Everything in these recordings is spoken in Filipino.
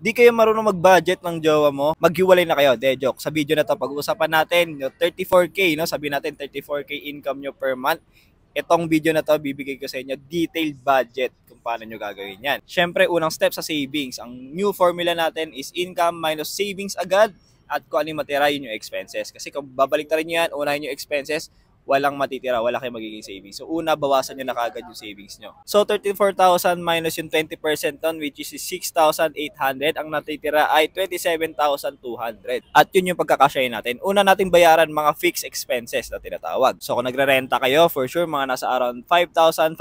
di kayo marunong mag-budget ng jowa mo, maghiwalay na kayo. De, joke. Sa video na to, pag-uusapan natin, yung 34K, no? Sabi natin, 34K income nyo per month. Itong video na to, bibigay ko sa inyo detailed budget kung paano nyo gagawin yan. Siyempre, unang step sa savings. Ang new formula natin is income minus savings agad at kung ano yung matira, yun yung expenses. Kasi kung babalik na rin nyo yan, unahin yung expenses, walang matitira, wala kayong magiging savings. So, una, bawasan nyo na kagad yung savings nyo. So, 34,000 minus yung 20% nun, which is 6,800. Ang natitira ay 27,200. At yun yung pagkakasyahin natin. Una nating bayaran mga fixed expenses na tinatawag. So, kung nagre-renta kayo, for sure, mga nasa around 5,500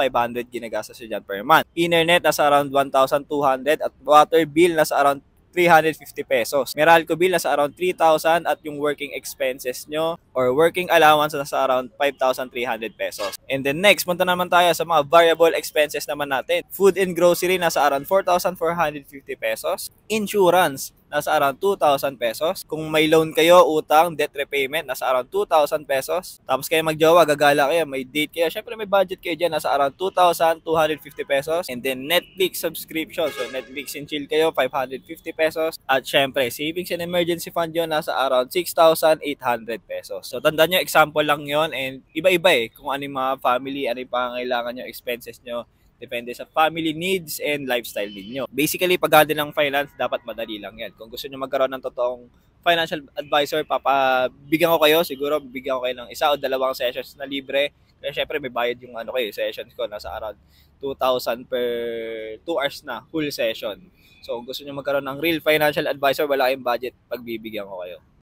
ginagastos nyo dyan per month. Internet, nasa around 1,200. At water bill, nasa around 350 pesos. Meralco bill nasa around 3,000 at yung working expenses nyo or working allowance nasa around 5,300 pesos. And then next, punta naman tayo sa mga variable expenses naman natin. Food and grocery nasa around 4,450 pesos. Insurance nasa around 2,000 pesos. Kung may loan kayo, utang, debt repayment, nasa around 2,000 pesos. Tapos kayo magjowa, gagala kayo, may date kayo. Syempre may budget kayo dyan, nasa around 2,250 pesos. And then Netflix subscription. So Netflix and chill kayo, 550 pesos. At syempre, savings and emergency fund yun, nasa around 6,800 pesos. So tandaan nyo, example lang yon and iba-iba kung ano yung mga family, ano yung pangangailangan nyo, expenses nyo. Depende sa family needs and lifestyle ninyo. Basically, pag-handle ng finance, dapat madali lang yan. Kung gusto nyo magkaroon ng totoong financial advisor, papabigyan ko kayo. Siguro, bibigyan ko kayo ng isa o dalawang sessions na libre. Kaya syempre, may bayad yung sessions ko. Nasa around 2,000 per 2 hours na, full session. So, kung gusto nyo magkaroon ng real financial advisor, wala kayong budget, pagbibigyan ko kayo.